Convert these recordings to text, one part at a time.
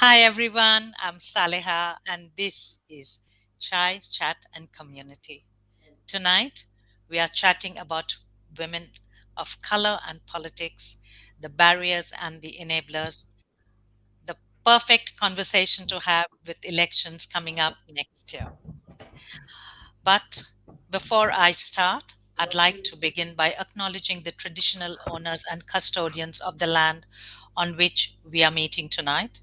Hi everyone, I'm Saleha and this is Chai Chat and Community. Tonight we are chatting about women of color and politics, the barriers and the enablers, the perfect conversation to have with elections coming up next year. But before I start, I'd like to begin by acknowledging the traditional owners and custodians of the land on which we are meeting tonight.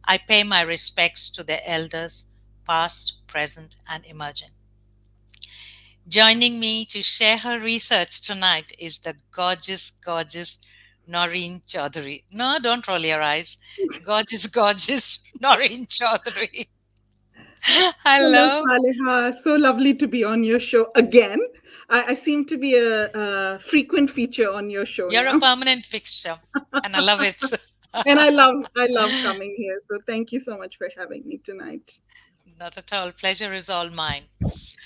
I pay my respects to their elders, past, present, and emerging. Joining me to share her research tonight is the gorgeous Naureen Choudhry. No, don't roll your eyes. Gorgeous Naureen Choudhry. Hello, Hello. Saleha. So lovely to be on your show again. I seem to be a frequent feature on your show You're a now, permanent fixture, and I love it. and I love coming here. So thank you so much for having me tonight. Not at all. Pleasure is all mine.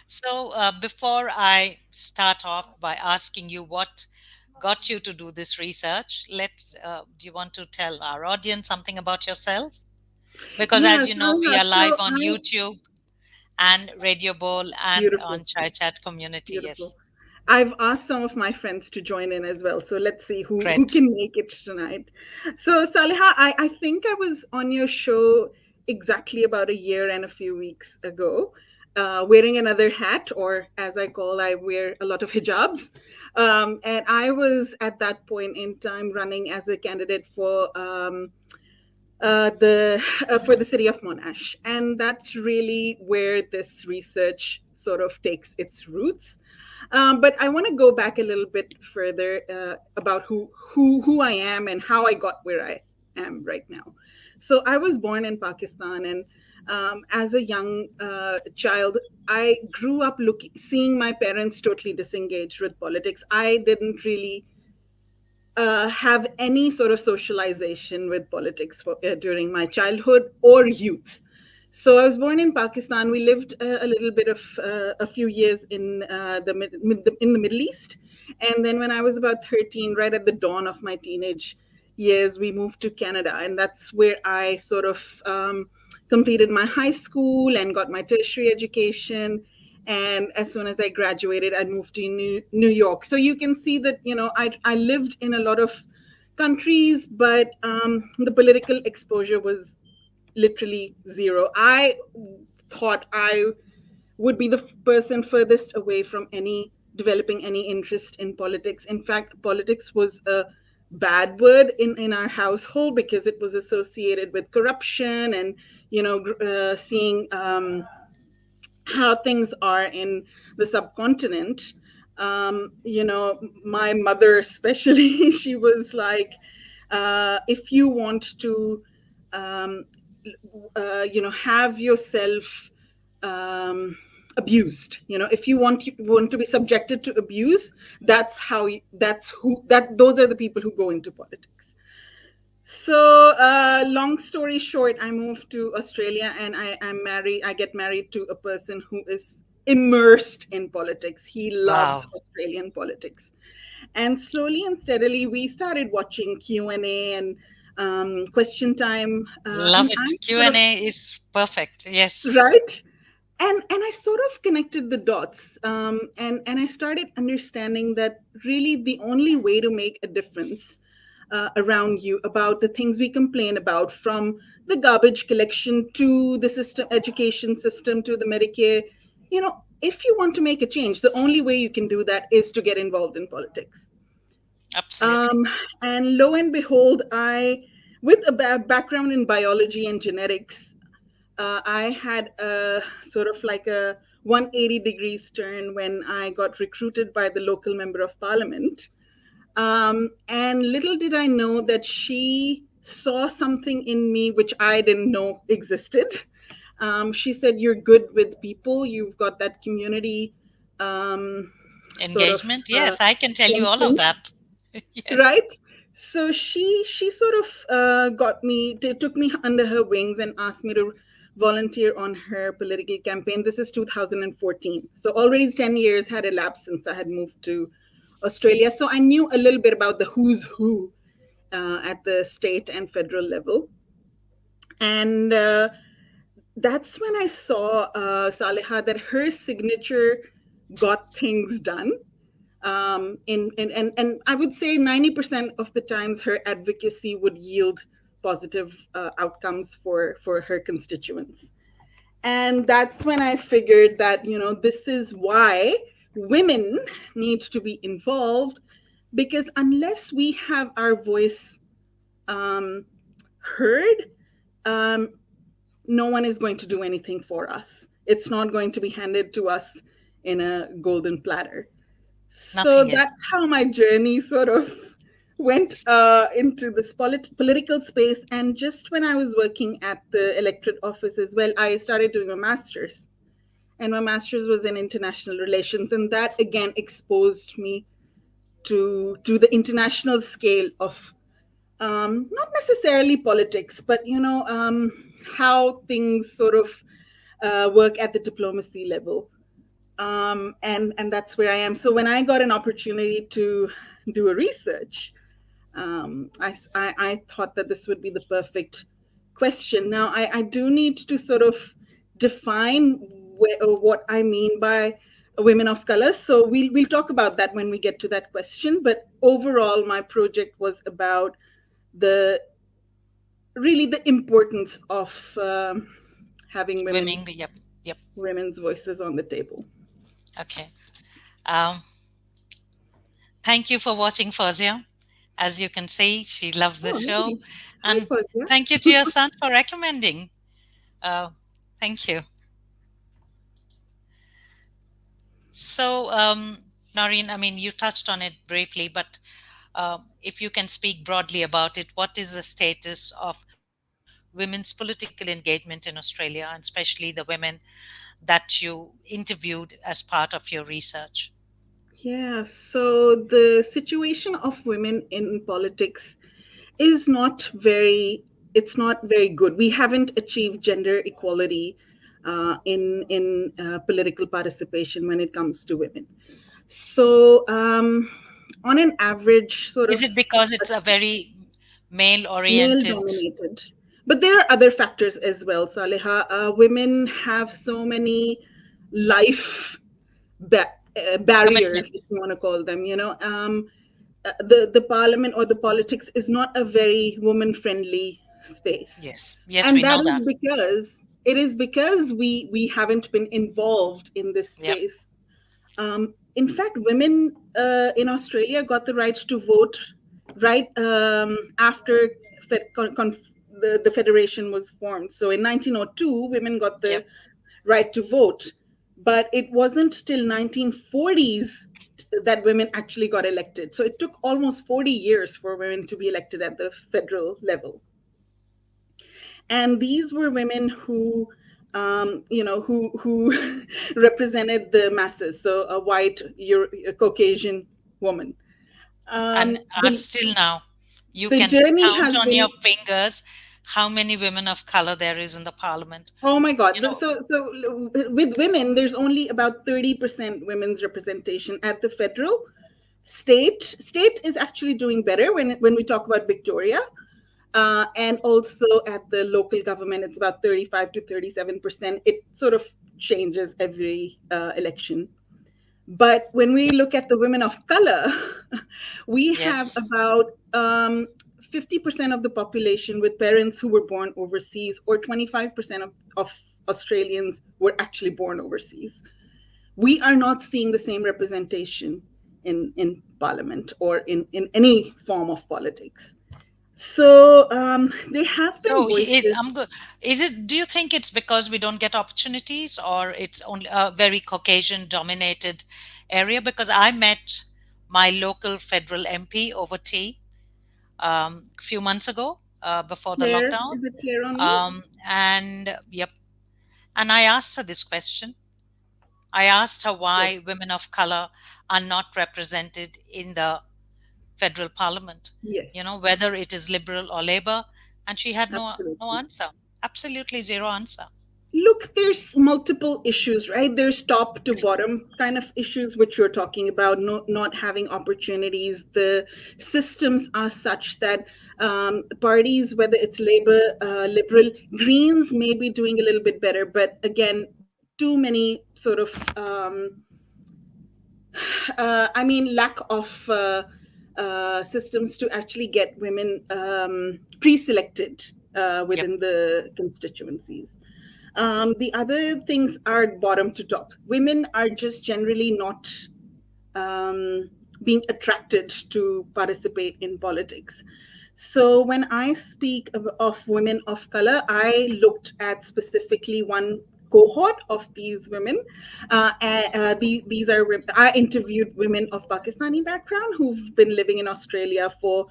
So, before I start off by asking you what got you to do this research, do you want to tell our audience something about yourself? Because, Yeah, as you know, we Saleha. are So live on I YouTube and Radio Bowl and beautiful, on Chai Chat community. beautiful. Yes, I've asked some of my friends to join in as well. So let's see who great. can make it tonight. So Saleha, I think I was on your show exactly about a year and a few weeks ago, wearing another hat, or as I wear a lot of hijabs. And I was at that point in time running as a candidate the for the city of Monash, and that's really where this research sort of takes its roots. But I want to go back a little bit further about who I am and how I got where I am right now. So I was born in Pakistan, and as a young child, I grew up seeing my parents totally disengaged with politics. I didn't really have any sort of socialization with politics during my childhood or youth. So I was born in Pakistan. We lived a little bit of a few years in in the Middle East, and then when I was about 13, right at the dawn of my teenage years, we moved to Canada, and that's where I sort of completed my high school and got my tertiary education. And as soon as I graduated, I moved to New York. So you can see that, I lived in a lot of countries, but the political exposure was literally zero. I thought I would be the person furthest away from any developing any interest in politics. In fact, politics was a bad word in our household because it was associated with corruption and seeing how things are in the subcontinent. My mother especially, she was like, if you want to um, have yourself abused, if you want to be subjected to abuse, those are the people who go into politics. So, long story short, I moved to Australia, and I'm married. I get married to a person who is immersed in politics. He loves Wow. Australian politics, and slowly and steadily, we started watching Q&A and question time. Love And it. I sort of Q&A is perfect. Yes. right, and I sort of connected the dots, and I started understanding that really the only way to make a difference around you about the things we complain about, from the garbage collection to the system, education system, to the Medicare, if you want to make a change, the only way you can do that is to get involved in politics. Absolutely. um, and lo and behold, with a background in biology and genetics, I had a sort of like a 180 degrees turn when I got recruited by the local member of parliament. And little did I know that she saw something in me which I didn't know existed. She said, "You're good with people. You've got that community um, sort of Engagement. Yes, I can tell you all of instinct, that. Yes. right?" So she sort of took me under her wings and asked me to volunteer on her political campaign. This is 2014, so already 10 years had elapsed since I had moved to Australia. So I knew a little bit about the who's who at the state and federal level. And that's when I saw, Saleha, that her signature got things done. And I would say 90% of the times her advocacy would yield positive outcomes for her constituents. And that's when I figured that, this is why women need to be involved, because unless we have our voice um, heard, um, no one is going to do anything for us. It's not going to be handed to us in a golden platter. So Nothing is. that's how my journey sort of went into this political space. And just when I was working at the electorate office as well, I started doing a master's. And my master's was in international relations. And that again exposed me to the international scale of not necessarily politics, but how things sort of work at the diplomacy level. And that's where I am. So when I got an opportunity to do a research, I thought that this would be the perfect question. Now, I do need to sort of define what I mean by women of color. So we'll talk about that when we get to that question. But overall, my project was about the really the importance of having Women, yep, yep. women's voices on the table. Okay. Um, Thank you for watching Fazia. As you can see, she loves the Oh, show. hey. Hi, And Fazia. thank you to your son for recommending. Uh, Thank you. So, Noreen, I mean, you touched on it briefly, but if you can speak broadly about it, what is the status of women's political engagement in Australia, and especially the women that you interviewed as part of your research? Yeah, so the situation of women in politics is not very it's not very good. We haven't achieved gender equality in political participation when it comes to women. So on an average sort Is of it because it's a very male male oriented? dominated. But there are other factors as well, Saleha. Women have so many life barriers, if Commitments. you want to call them. The parliament or the politics is not a very woman friendly space, Yes, yes, and we that know is that. because we haven't been involved in this Yep, space. In fact, women in Australia got the right to vote right after the federation was formed. So in 1902, women got yep. the right to vote, but it wasn't till 1940s that women actually got elected. So it took almost 40 years for women to be elected at the federal level. And these were women who who represented the masses, so a white a Caucasian woman. And are The still now. You the can journey count has on your been, fingers how many women of color there is in the parliament. oh my god. You know, So with women, there's only about 30% women's representation at the federal. State is actually doing better when we talk about Victoria. And also at the local government, it's about 35 to 37%. It sort of changes every election. But when we look at the women of color, we have yes. about 50% of the population with parents who were born overseas, or 25% of Australians were actually born overseas. We are not seeing the same representation in parliament or in any form of politics. So there have been So voices. I'm good. Is it? Do you think it's because we don't get opportunities, or it's only a very Caucasian dominated area? Because I met my local federal MP over tea a few months ago, before the Claire, lockdown, is it clear on you? and yep, and I asked her this question. I asked her Yes, why women of color are not represented in the federal parliament, yes, whether it is liberal or labor, and she had no absolutely. answer, absolutely zero answer. Look, there's multiple issues, right? There's top to bottom kind of issues, which you're talking about, not having opportunities. The systems are such that parties, whether it's Labor, Liberal, Greens, may be doing a little bit better, but again, too many sort of I mean, lack of systems to actually get women pre-selected Yep. within the constituencies. The other things are bottom to top. Women are just generally not um, being attracted to participate in politics. So when I speak of women of color, I looked at specifically one cohort of these women. These are I interviewed women of Pakistani background who've been living in Australia for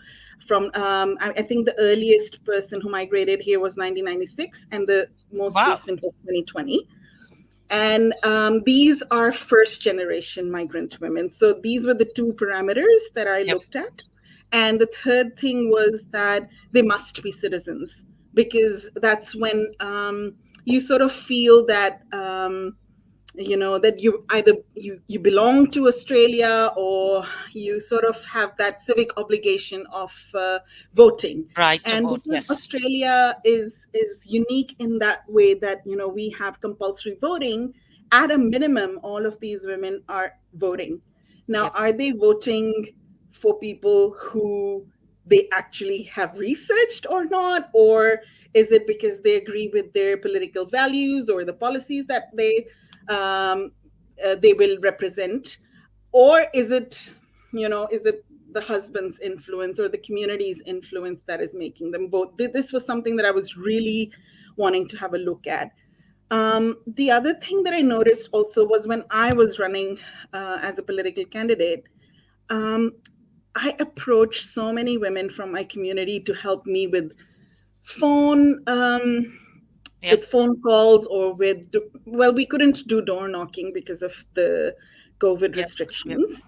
from I think the earliest person who migrated here was 1996, and the most Wow. recent was 2020. And these are first generation migrant women. So these were the two parameters that I Yep. looked at. And the third thing was that they must be citizens, because that's when you sort of feel that that you either you belong to Australia, or you sort of have that civic obligation of voting. Right to And vote. because Yes. Australia is unique in that way, that we have compulsory voting, at a minimum all of these women are voting. Now, Yep. are they voting for people who they actually have researched or not, or is it because they agree with their political values or the policies that um, they will represent, or is it the husband's influence or the community's influence that is making them vote? This was something that I was really wanting to have a look at. The other thing that I noticed also was when I was running as a political candidate, um, I approached so many women from my community to help me phone um, Yep. with phone calls, or well, we couldn't do door knocking because of the COVID Yep. Yep. restrictions,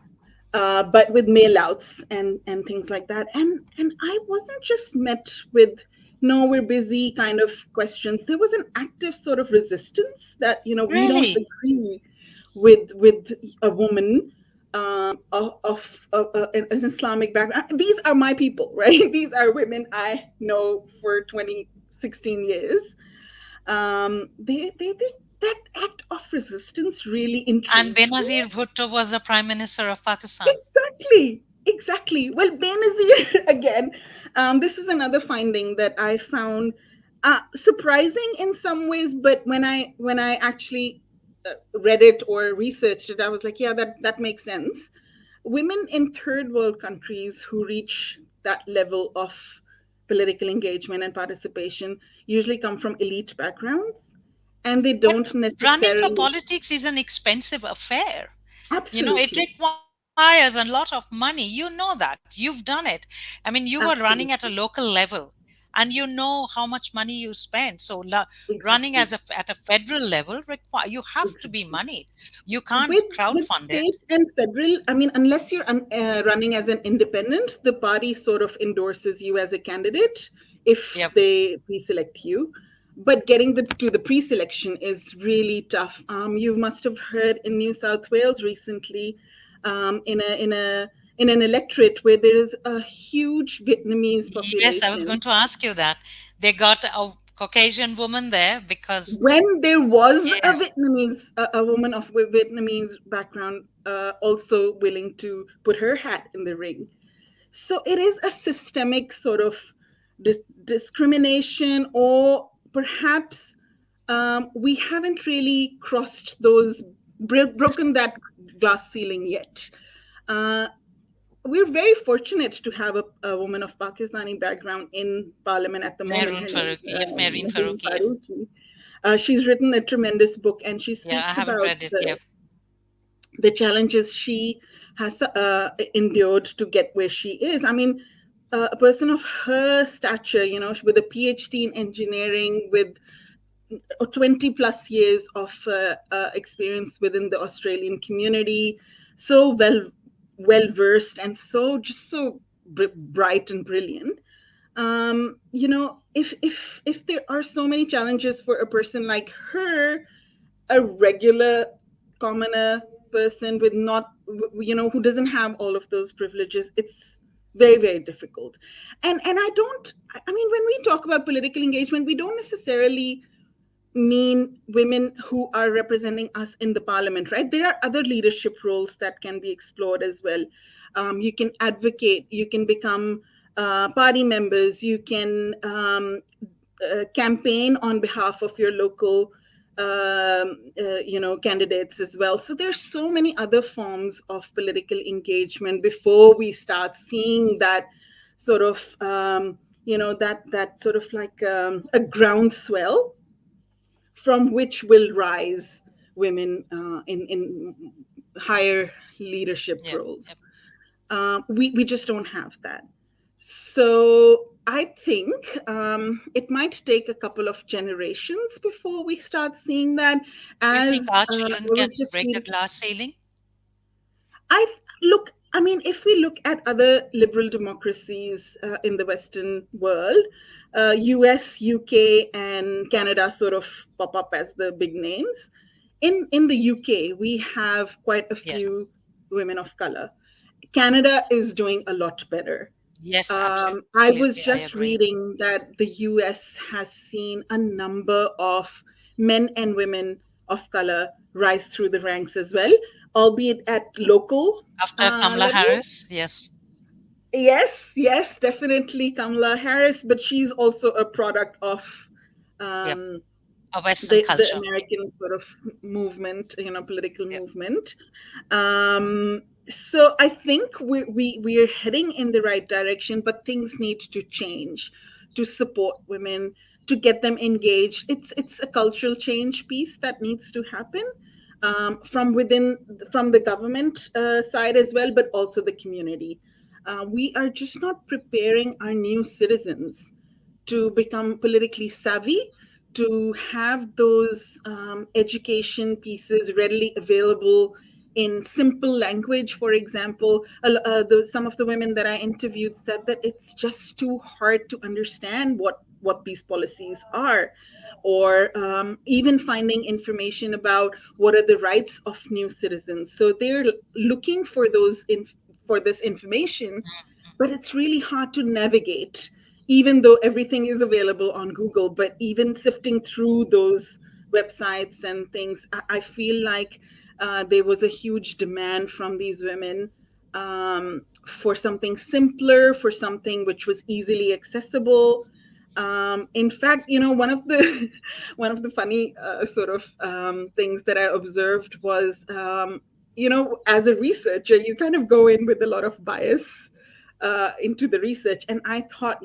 but with mail outs and things like that. And I wasn't just met with no, we're busy kind of questions. There was an active sort of resistance that we don't Really? agree with a woman of an Islamic background. These are my people, right? These are women I know for 16 years. They that act of resistance really And intrigued me. Benazir Bhutto was the Prime Minister of Pakistan. Exactly, exactly. Well, Benazir again. This is another finding that I found surprising in some ways, but when I actually read it or researched it, I was like, yeah, that makes sense. Women in third world countries who reach that level of political engagement and participation usually come from elite backgrounds, and they But don't running for necessarily. politics is an expensive affair. It Absolutely, requires a lot of money. You know that. You've done it. I mean, you were running at a local absolutely, level, and you know how much money you spend. So running exactly. at a federal level require you have to be Exactly. moneyed. You can't With crowdfund it. state and federal, I mean, unless you're running as an independent, the party sort of endorses you as a candidate if Yep. they pre-select you. But getting to the pre-selection is really tough. You must have heard in New South Wales recently, in an electorate where there is a huge Vietnamese Yes, I was population. going to ask you that. They got a Caucasian woman there because, When there was yeah, a woman of Vietnamese background also willing to put her hat in the ring. So it is a systemic sort of discrimination, or perhaps we haven't really crossed those, broken that glass ceiling yet. Uh, we're very fortunate to have a woman of Pakistani background in parliament at the moment. Mehrun Her name Faruqi. is Yep, Mehreen Naureen Faruqi. Yep. Faruqi. She's written a tremendous book, and she Yeah, I speaks haven't about read it. Yep. the challenges she has endured to get where she is. I mean, a person of her stature, with a PhD in engineering, with 20 plus years of experience within the Australian community, so well versed, and so bright and brilliant. If there are so many challenges for a person like her, a regular commoner person with not, who doesn't have all of those privileges, it's very, very difficult. And I mean, when we talk about political engagement, we don't necessarily mean women who are representing us in the parliament, right? There are other leadership roles that can be explored as well. You can advocate, you can become party members, you can campaign on behalf of your local candidates as well. So there's so many other forms of political engagement before we start seeing that sort of that sort of like a groundswell from which will rise women in higher leadership Yep. roles. Yep. We just don't have that. So I think it might take a couple of generations before we start seeing that. Do you think As our I children was can just break the reading, glass ceiling? I look. I mean, if we look at other liberal democracies in the Western world, US, UK, and Canada sort of pop up as the big names. In the UK, we have quite a Yes. few women of color. Canada is doing a lot better. Yes, I was absolutely. I just agree. reading that the US has seen a number of men and women of color rise through the ranks as well, albeit at local After Kamala levels. Harris, yes. Yes, yes, definitely Kamala Harris, but she's also a product of Yep. um, A Western the culture. American sort of movement, political Yep. movement. So I think we are heading in the right direction, but things need to change to support women, to get them engaged. It's a cultural change piece that needs to happen from within, from the government side as well, but also the community. We are just not preparing our new citizens to become politically savvy, to have those education pieces readily available in simple language. For example, some of the women that I interviewed said that it's just too hard to understand what these policies are, or even finding information about what are the rights of new citizens. So they're looking for for this information, but it's really hard to navigate, even though everything is available on Google. But even sifting through those websites and things, I feel like there was a huge demand from these women for something simpler, for something which was easily accessible. In fact, one of the one of the funny sort of things that I observed was, as a researcher, you kind of go in with a lot of bias into the research. And I thought,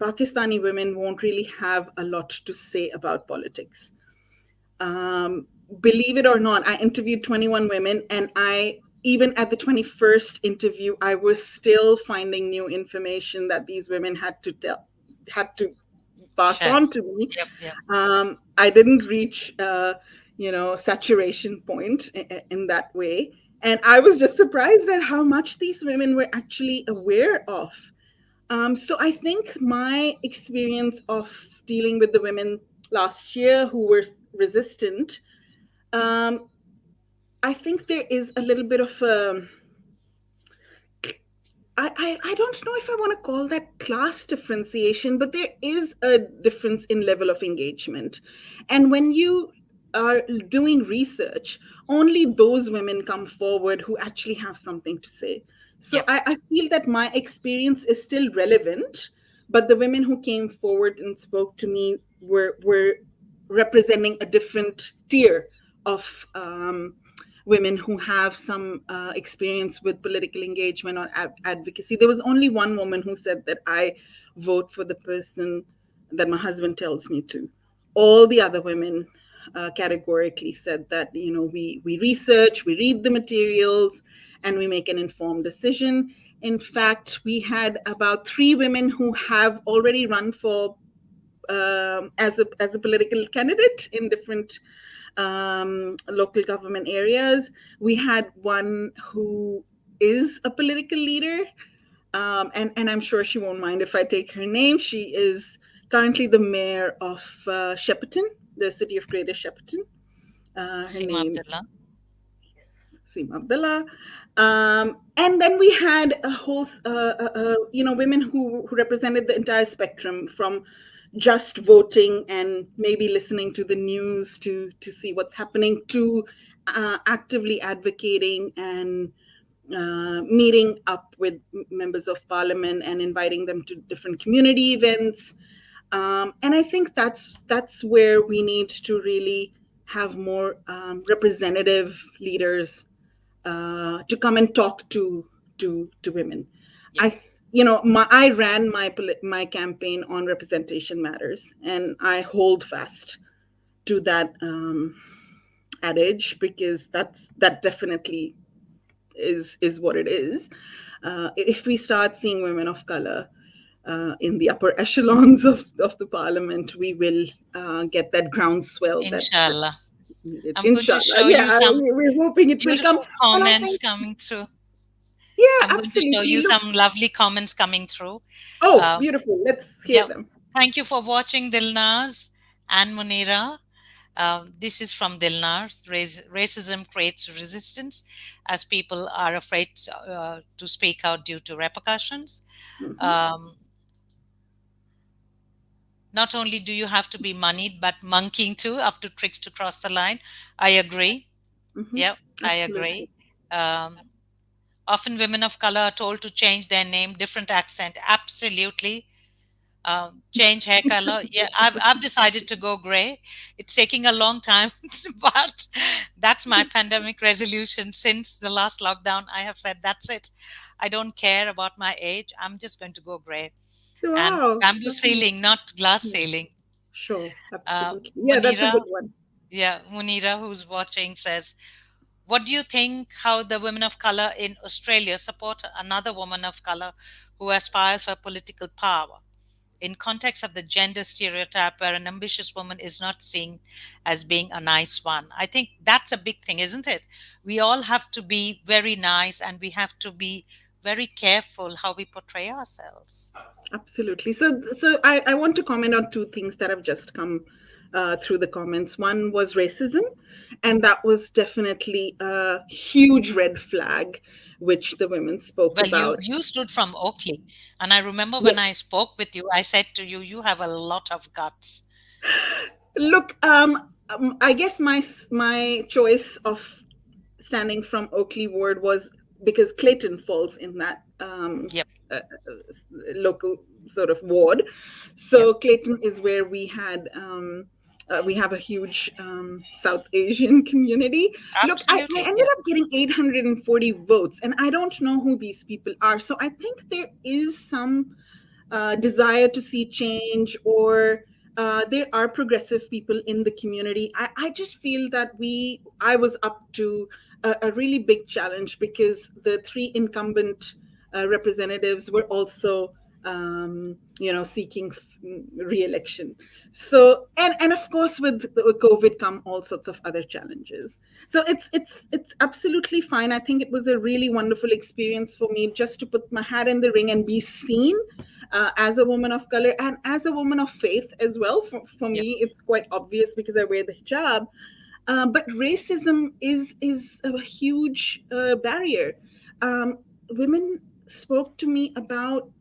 Pakistani women won't really have a lot to say about politics. Um, Believe it or not, I interviewed 21 women, and even at the 21st interview, I was still finding new information that these women had to pass Sure. on to me. Yep. Yep. I didn't reach, saturation point in that way. And I was just surprised at how much these women were actually aware of. So I think my experience of dealing with the women last year who were resistant, um, I think there is a little bit of I don't know if I want to call that class differentiation, but there is a difference in level of engagement. And when you are doing research, only those women come forward who actually have something to say. So Yep. I feel that my experience is still relevant, but the women who came forward and spoke to me were representing a different tier of women who have some experience with political engagement or advocacy. There was only one woman who said that I vote for the person that my husband tells me to. All the other women categorically said that, we research, we read the materials, and we make an informed decision. In fact, we had about three women who have already run for as a political candidate in different local government areas. We had one who is a political leader. and I'm sure she won't mind if I take her name. She is currently the mayor of Shepparton, the city of Greater Shepparton. Her Seema name Abdullah. Seema Abdullah. And then we had a whole, women who represented the entire spectrum from just voting and maybe listening to the news to see what's happening to actively advocating and meeting up with members of parliament and inviting them to different community events. And I think that's where we need to really have more representative leaders to come and talk to women. Yep. I ran my campaign on representation matters, and I hold fast to that adage because that definitely is what it is. If we start seeing women of color in the upper echelons of the parliament, we will get that groundswell that Inshallah. needed. I'm going to Inshallah, show yeah, you some we're hoping it will come. beautiful And comments coming through. yeah, I'm going to show absolutely. you Look, some lovely comments coming through. oh, Uh, beautiful. Let's hear yeah. them. Thank you for watching, Dilnaz and Munira. This is from Dilnaz. Racism creates resistance as people are afraid to speak out due to repercussions. Hmm. Um, Not only do you have to be moneyed, but monkeying too, up to tricks to cross the line. I agree. Hmm. Yep, I Absolutely. agree. Um, Often women of color are told to change their name, different accent. Absolutely. Change hair color. Yeah, I've decided to go gray. It's taking a long time, but that's my pandemic resolution since the last lockdown. I have said that's it. I don't care about my age. I'm just going to go gray and Wow. bamboo ceiling, not glass Yeah, ceiling. sure. Absolutely. Yeah, that's a Munira, good one. yeah, Munira, who's watching, says, "What do you think? How the women of color in Australia support another woman of color who aspires for political power?" In context of the gender stereotype where an ambitious woman is not seen as being a nice one. I think that's a big thing, isn't it? We all have to be very nice and we have to be very careful how we portray ourselves. Absolutely. So I want to comment on two things that have just come through the comments. One was racism, and that was definitely a huge red flag, which the women spoke Well, you about. you stood from Oakley, and I remember when I Yes. spoke with you, I said to you, you have a lot of guts. Look, I guess my choice of standing from Oakley Ward was because Clayton falls in that Yep, local sort of ward. yep, So Clayton is where we have a huge South Asian community. Look, I absolutely, ended yeah, up getting 840 votes, and I don't know who these people are. So I think there is some desire to see change, or there are progressive people in the community. I just feel that I was up to a really big challenge because the three incumbent representatives were also seeking re-election. So and of course with the COVID come all sorts of other challenges. So it's absolutely fine. I think it was a really wonderful experience for me just to put my hat in the ring and be seen as a woman of color and as a woman of faith as well. For yep, me, it's quite obvious because I wear the hijab. But racism is a huge barrier. Women spoke to me about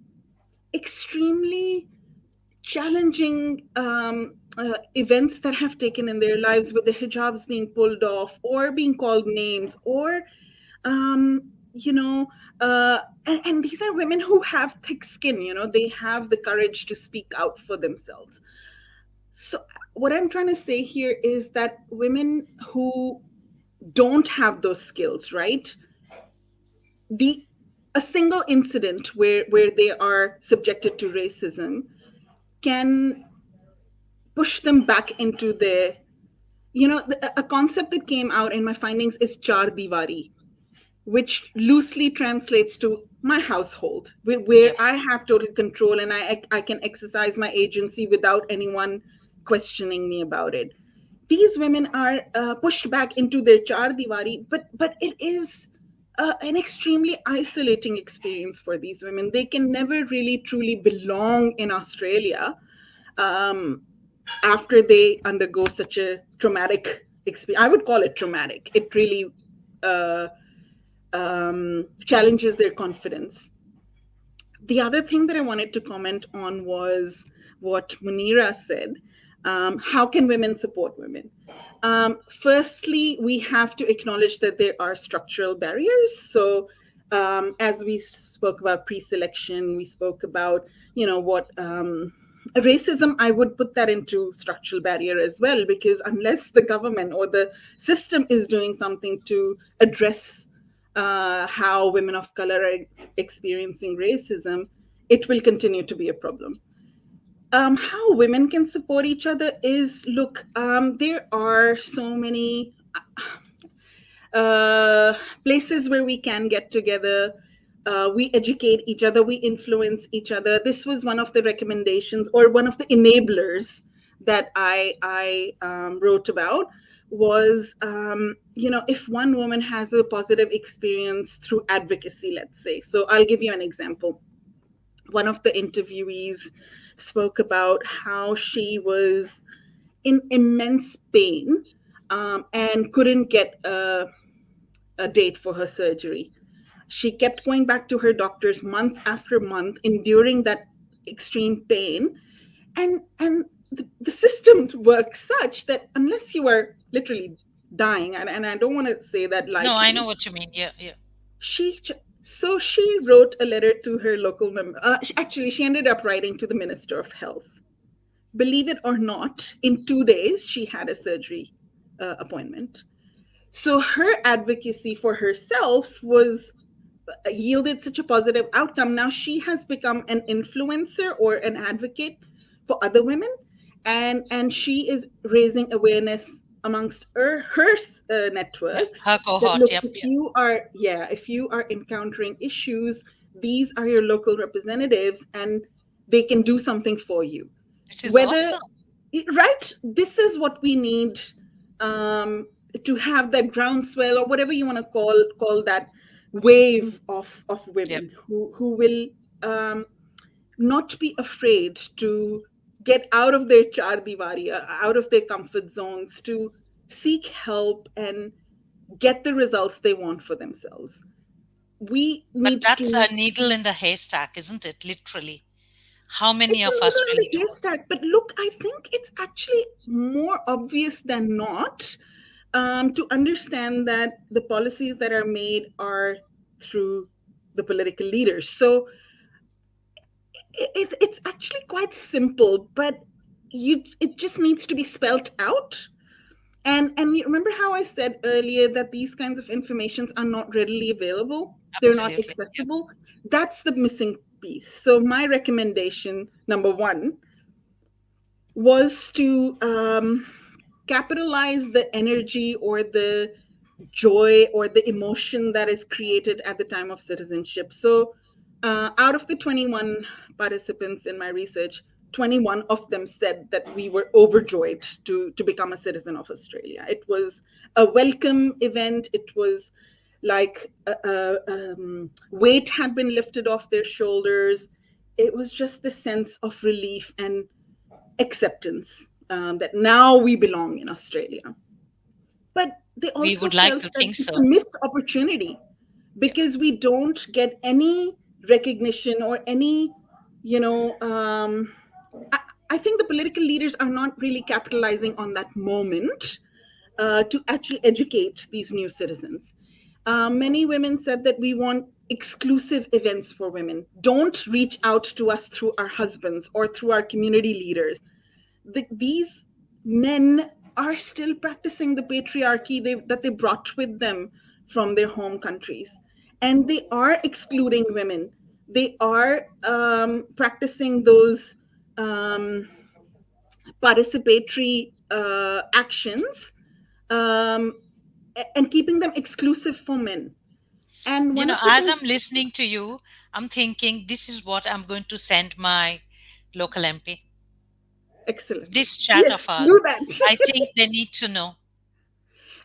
extremely challenging events that have taken in their lives with the hijabs being pulled off or being called names or um, you know and these are women who have thick skin, they have the courage to speak out for themselves. So what I'm trying to say here is that women who don't have those skills, right, the a single incident where they are subjected to racism can push them back into the a concept that came out in my findings is char divari, which loosely translates to my household, where yep. I have total control and I can exercise my agency without anyone questioning me about it. These women are pushed back into their char divari, but it is an extremely isolating experience for these women. They can never really truly belong in Australia um, after they undergo such a traumatic experience. I would call it traumatic. It really uh, challenges their confidence. The other thing that I wanted to comment on was what Munira said. How can women support women? Firstly, we have to acknowledge that there are structural barriers. So, as we spoke about pre-selection, we spoke about, what racism. I would put that into structural barrier as well, because unless the government or the system is doing something to address how women of color are experiencing racism, it will continue to be a problem. How women can support each other is, look, there are so many uh, places where we can get together. We educate each other, we influence each other. This was one of the recommendations or one of the enablers that I wrote about was, if one woman has a positive experience through advocacy, let's say. So I'll give you an example. One of the interviewees spoke about how she was in immense pain and couldn't get a date for her surgery. She kept going back to her doctors month after month, enduring that extreme pain. And the system works such that unless you are literally dying, and I don't want to say that No, I know lightly, what you mean. Yeah, yeah. she so she wrote a letter to her local member. Actually, she ended up writing to the Minister of Health. Believe it or not, in 2 days she had a surgery appointment. So her advocacy for herself was yielded such a positive outcome. Now she has become an influencer or an advocate for other women, and she is raising awareness amongst her Yeah, networks her that, cohort. look, Yep, if yep. you are, yeah, if you are encountering issues, these are your local representatives, and they can do something for you. This is Whether, awesome. right, this is what we need, um, to have that groundswell or whatever you want to call that wave of Yep. women who will um, not be afraid to get out of their char divari, out of their comfort zones, to seek help and get the results they want for themselves. We But need that's to. a needle in the haystack, isn't it? Literally. How many It's a of needle us in will the do? haystack, but look, I think it's actually more obvious than not, to understand that the policies that are made are through the political leaders. So it's actually quite simple, but it just needs to be spelt out. And you remember how I said earlier that these kinds of informations are not readily available, they're not Absolutely. Yep. accessible. That's the missing piece. So my recommendation number one was to capitalize the energy or the joy or the emotion that is created at the time of citizenship. So, out of the 21 participants in my research, 21 of them said that we were overjoyed to become a citizen of Australia. It was a welcome event. It was like a weight had been lifted off their shoulders. It was just the sense of relief and acceptance, that now we belong in Australia. But they We also would like felt to that think it's a so. missed opportunity Yep. because we don't get any recognition or any, you know, I, I think the political leaders are not really capitalizing on that moment to actually educate these new citizens. Many women said that we want exclusive events for women. Don't reach out to us through our husbands or through our community leaders. These men are still practicing the patriarchy that they brought with them from their home countries. And they are excluding women. They are practicing those um, participatory actions, um, and keeping them exclusive for men. And You one know, of the as things, I'm listening to you, I'm thinking this is what I'm going to send my local MP. excellent. This chat Yes, of ours, do that. I think they need to know.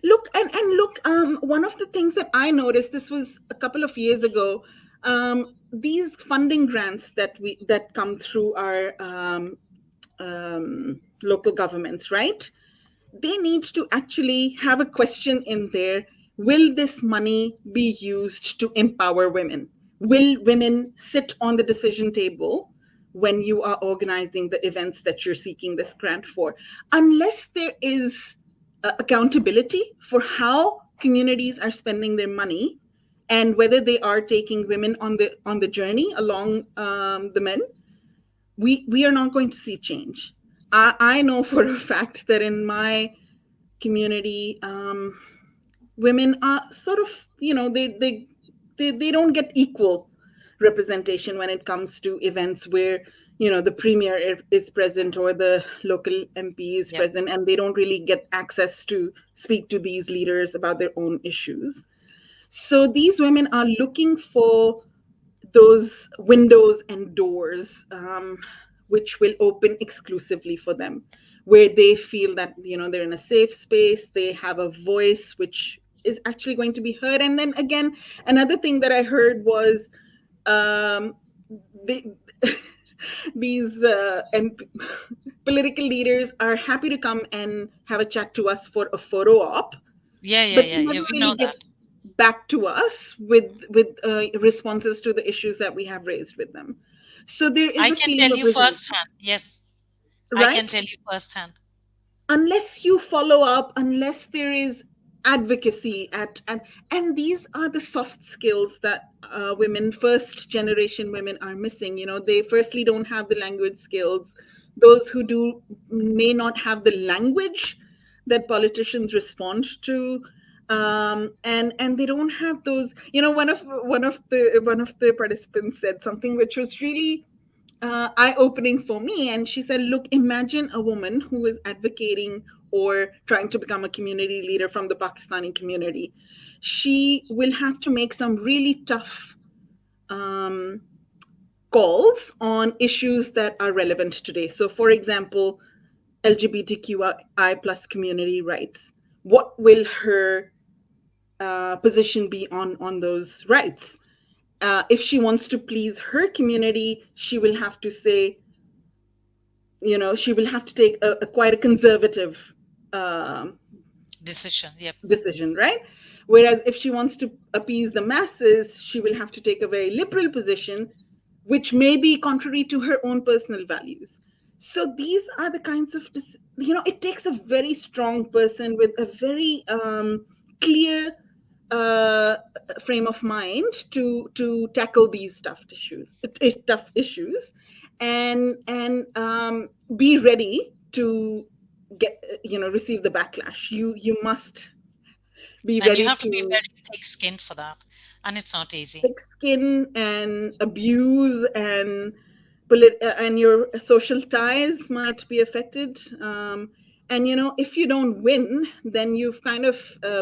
Look, and look, one of the things that I noticed, this was a couple of years ago, these funding grants that come through our local governments, right? They need to actually have a question in there. Will this money be used to empower women? Will women sit on the decision table when you are organizing the events that you're seeking this grant for? Unless there is accountability for how communities are spending their money and whether they are taking women on the journey along the men, we are not going to see change. I know for a fact that in my community, women are sort of, they don't get equal representation when it comes to events where, the premier is present or the local MP is Yep. present, and they don't really get access to speak to these leaders about their own issues. So these women are looking for those windows and doors, which will open exclusively for them, where they feel that, they're in a safe space, they have a voice which is actually going to be heard. And then again, another thing that I heard was, um, they, these political leaders are happy to come and have a chat to us for a photo op, Yeah, yeah, but yeah, they yeah. never We really know get that. back to us with responses to the issues that we have raised with them. So there is I a can feeling tell of you resentment, firsthand. Yes, I can right? tell you firsthand. Unless you follow up, unless there is advocacy and these are the soft skills that women, first generation women, are missing. They firstly don't have the language skills. Those who do may not have the language that politicians respond to, and they don't have those. One of the participants said something which was really eye opening for me. And she said, look, imagine a woman who is advocating or trying to become a community leader from the Pakistani community. She will have to make some really tough um, calls on issues that are relevant today. So, for example, LGBTQI plus community rights. What will her position be on those rights? If she wants to please her community, she will have to say, she will have to take a quite a conservative um, Decision. Yep. decision, right? Whereas if she wants to appease the masses, she will have to take a very liberal position, which may be contrary to her own personal values. So these are the kinds of, it takes a very strong person with a very clear uh, frame of mind to tackle these tough issues, and be ready to get receive the backlash. You must be And you ready have to be to very thick skinned for that. And it's not easy. thick skin and abuse, and your social ties might be affected. And if you don't win, then you've kind of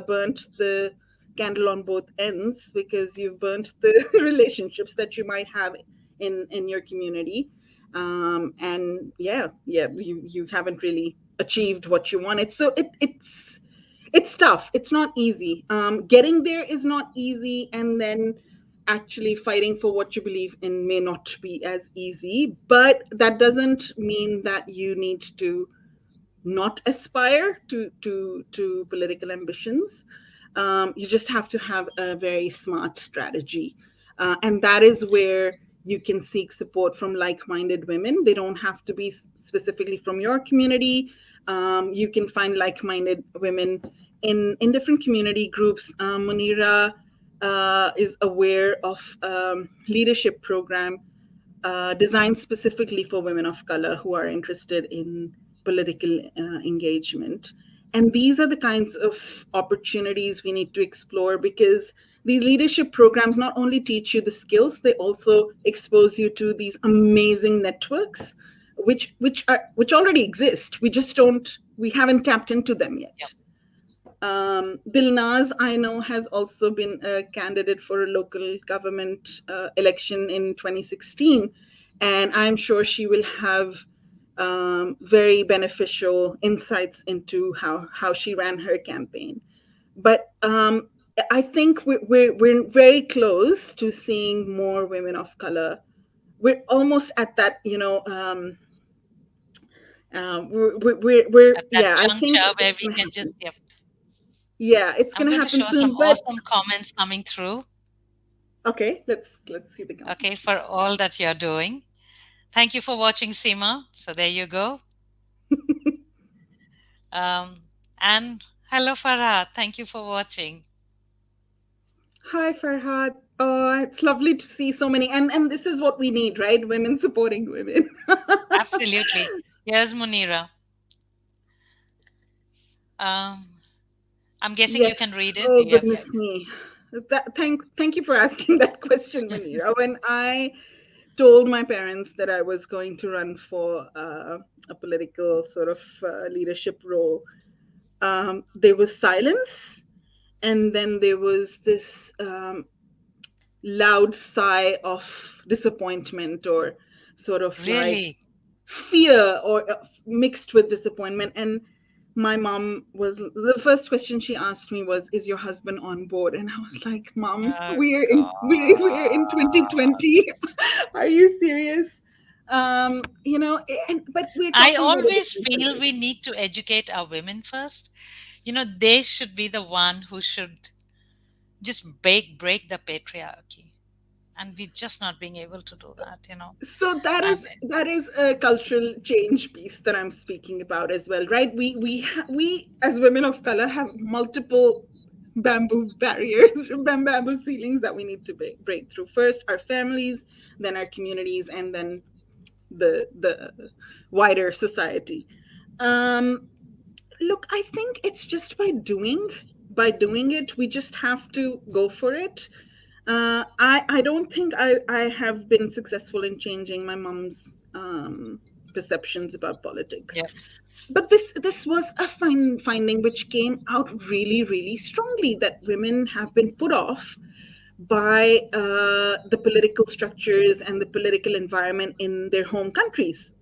burnt the candle on both ends, because you've burnt the relationships that you might have in your community. And yeah, you haven't really achieved what you wanted. So it's tough. It's not easy. Getting there is not easy, and then actually fighting for what you believe in may not be as easy. But that doesn't mean that you need to not aspire to political ambitions. You just have to have a very smart strategy, and that is where you can seek support from like-minded women. They don't have to be specifically from your community. You can find like-minded women in different community groups. Munira is aware of leadership program designed specifically for women of color who are interested in political engagement. And these are the kinds of opportunities we need to explore, because these leadership programs not only teach you the skills, they also expose you to these amazing networks, which already exist. We haven't tapped into them Yep. yet. Dilnaz, I know, has also been a candidate for a local government election in 2016, and I'm sure she will have very beneficial insights into how she ran her campaign. But I think we're very close to seeing more women of color. We're almost at that, At that yeah, I think juncture where it's we going to can just, happen. yep. Yeah, it's I'm going to going to happen show some soon. But awesome comments coming through, okay, let's see the okay, comments. for all that you're doing. Thank you for watching, Seema. So there you go. Um, and hello, Farah. Thank you for watching. Hi, Farhad. Oh, it's lovely to see so many, and this is what we need, right? Women supporting women. Absolutely. Here's Munira. Um, I'm guessing you Yes. can read it. Oh Yep, yep. goodness me. Thank you for asking that question, Manira. When I told my parents that I was going to run for a political sort of leadership role, there was silence, and then there was this loud sigh of disappointment, or sort of like Really? fear, or mixed with disappointment. And my mom was, the first question she asked me was, is your husband on board? And I was like, Mom, Oh, we're in God. 2020. Are you serious? But we're I talking about a always different feel we generation. need to educate our women first. They should be the one who should just break the patriarchy. And we're just not being able to do that. So that is And that is a cultural change piece that I'm speaking about as well, right? We as women of color have multiple bamboo barriers, bamboo ceilings that we need to break through. First our families, then our communities, and then the wider society. um Look, I think it's just by doing it. We just have to go for it. I don't think I have been successful in changing my mom's perceptions about politics. yeah, But this was a finding which came out really, really strongly, that women have been put off by the political structures and the political environment in their home countries.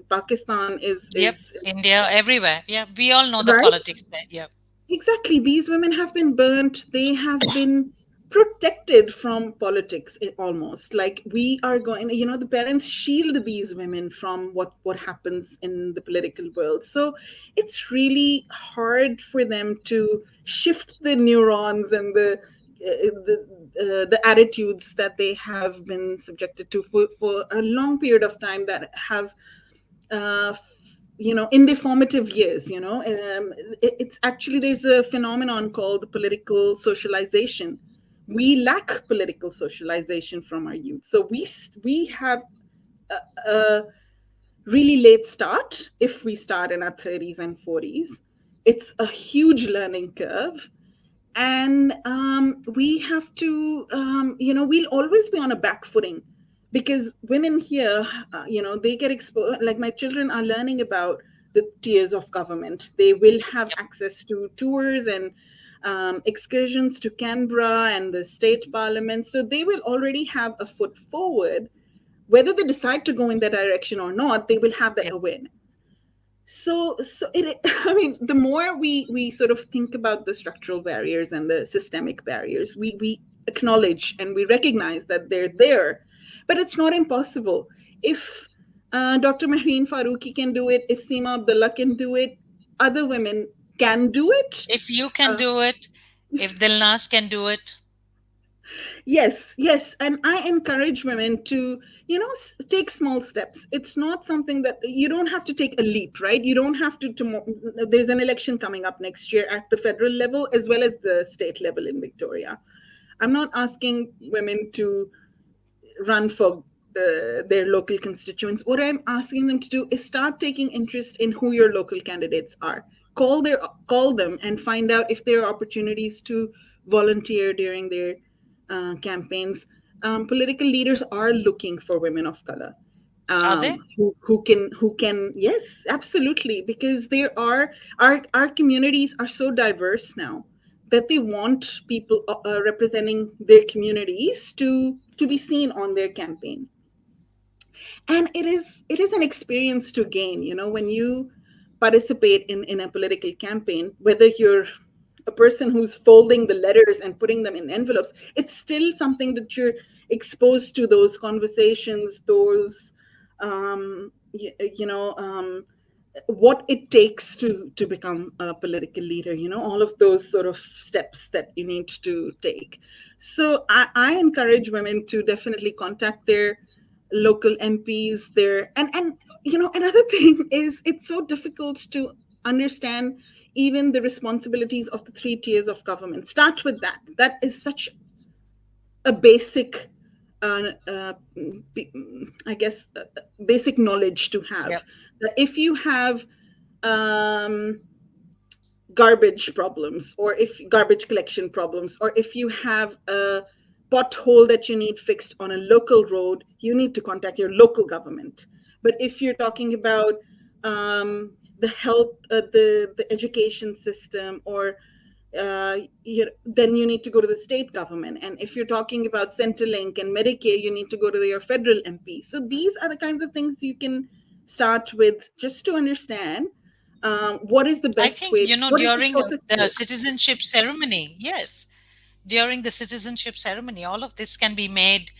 Pakistan yep, is India, everywhere. Yeah, we all know the right. politics there. Yep, Exactly. These women have been burnt. They have been protected from politics, almost. Like, we are going, the parents shield these women from what happens in the political world. So it's really hard for them to shift the neurons and the attitudes that they have been subjected to for a long period of time, that have uh, in the formative years. It's actually, there's a phenomenon called political socialization. We lack political socialization from our youth, so we have a really late start. If we start in our 30s and 40s, it's a huge learning curve. And we have to, we'll always be on a back footing, because women here, they get exposed. Like, my children are learning about the tiers of government. They will have yep, access to tours and excursions to Canberra and the state parliament, so they will already have a foot forward. Whether they decide to go in that direction or not, they will have that yep. awareness. So it I mean, the more we sort of think about the structural barriers and the systemic barriers, we acknowledge and we recognize that they're there. But it's not impossible. If Dr. Mehreen Faruqi can do it, if Seema Abdullah can do it, other women can do it. If you can uh, do it, if Dilnas can do it, Yes, yes. And I encourage women to, take small steps. It's not something that you don't have to take a leap, right? You don't have to, there's an election coming up next year at the federal level as well as the state level in Victoria. I'm not asking women to run for their local constituents. What I'm asking them to do is start taking interest in who your local candidates are. Call them and find out if there are opportunities to volunteer during their campaigns. Political leaders are looking for women of color, are they? who can, yes, absolutely, because there are, our communities are so diverse now, that they want people representing their communities to be seen on their campaign. And it is an experience to gain, when you participate in a political campaign, whether you're a person who's folding the letters and putting them in envelopes. It's still something that you're exposed to, those conversations, those you know, what it takes to become a political leader, you know, all of those sort of steps that you need to take. So I encourage women to definitely contact their local MPs there. And you know, another thing is, it's so difficult to understand even the responsibilities of the three tiers of government. Start with that. That is such a basic uh, uh, I guess basic knowledge to have, Yep. that if you have um, garbage problems, or if garbage collection problems, or if you have a pothole that you need fixed on a local road, you need to contact your local government. But if you're talking about the health, the education system, or then you need to go to the state government. And if you're talking about Centrelink and Medicare, you need to go to your federal MP. So these are the kinds of things you can start with, just to understand what is the I best think, way, what is the during shortest the way. citizenship ceremony, yes, during the citizenship ceremony, all of this can be made,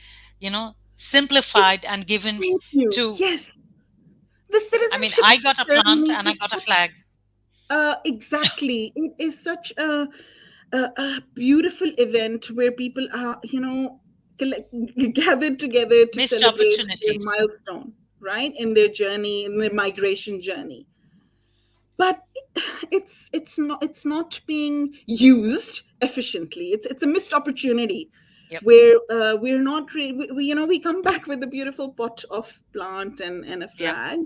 simplified and given Thank you. to. Yes, the I mean, citizenship I got a plant ceremony and I is got a such, flag. exactly, it is such a beautiful event where people are, you know, collect, gathered together to Missed celebrate their opportunities. milestone, right, in their journey, in their migration journey. But it's not being used efficiently. It's a missed opportunity, Yep. where we're not you know, we come back with a beautiful pot of plant and a Yep. flag,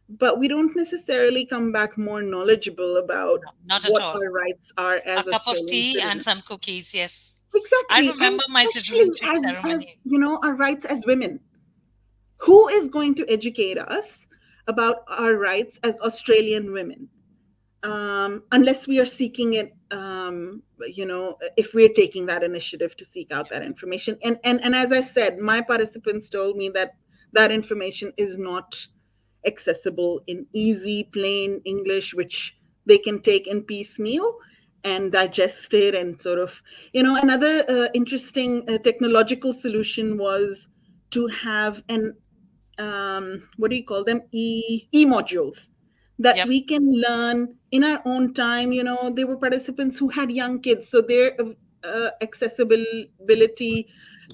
but we don't necessarily come back more knowledgeable about No, not at what all. our rights are A as cup of Australian tea and citizens. some cookies, yes. I Exactly, and remember my especially citizenship as ceremony. you know, our rights as women. Who is going to educate us about our rights as Australian women, unless we are seeking it, you know, if we're taking that initiative to seek out that information. And as I said, my participants told me that that information is not accessible in easy plain English, which they can take in piecemeal and digest it. And sort of, you know, another interesting technological solution was to have an what do you call them, e modules, that Yep. we can learn in our own time. You know, there were participants who had young kids, so their accessibility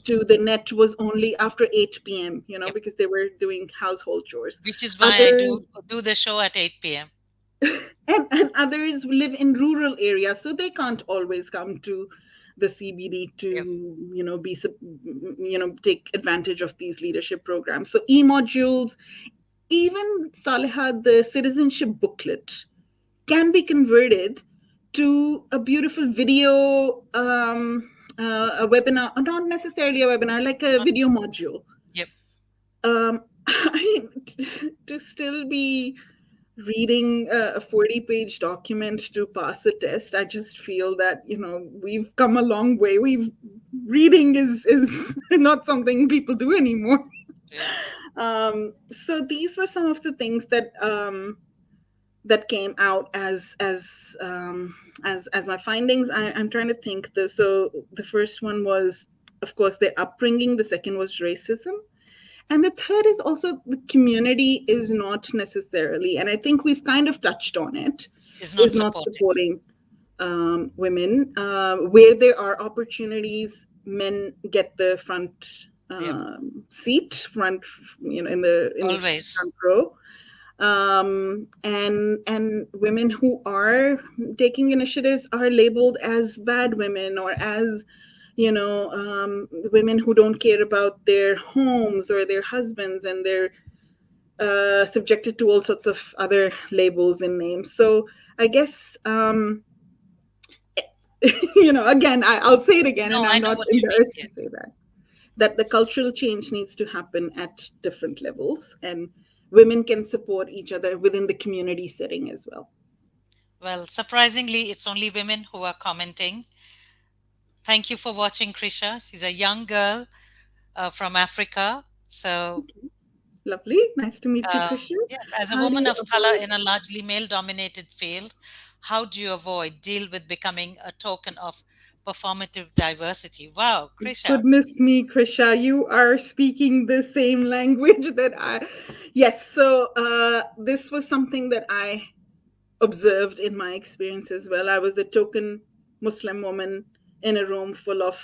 to the net was only after 8 p.m., you know, Yep. because they were doing household chores. Which is why I do Others do the show at 8 p.m. and others live in rural areas, so they can't always come to the CBD Yep. to, you know, you know, take advantage of these leadership programs. So e modules, even Saleha, the citizenship booklet can be converted to a beautiful video, a webinar, or not necessarily a webinar, like a Not- video module. Yep. I mean, to still be reading a 40-page document to pass a test, I just feel that, you know, we've come a long way. Reading is not something people do anymore. Yeah. So these were some of the things that that came out as my findings. I'm trying to think. So the first one was, of course, their upbringing. The second was racism, and the third is also the community is not necessarily, and I think we've kind of touched on it, Is not is not supportive. supporting women. Where there are opportunities, men get the front Yep. seat, front, you know, in the Always. front row. And women who are taking initiatives are labeled as bad women, or as, you know, women who don't care about their homes or their husbands, and they're subjected to all sorts of other labels and names. So I guess, you know, again, I'll say it again, No, and I I'm know not what you mean. embarrassed to Yes. say that the cultural change needs to happen at different levels, and women can support each other within the community setting as well. Well, surprisingly, it's only women who are commenting. Thank you for watching, Krisha. She's a young girl from Africa. So, Lovely. Nice to meet you, Christian. yes, as a How do woman you of color avoid? in a largely male dominated field, How do you avoid deal with becoming a token of performative diversity? Wow, Krisha. Goodness me, Krisha, you are speaking the same language that I. Yes, so this was something that I observed in my experience as well. I was the token Muslim woman in a room full of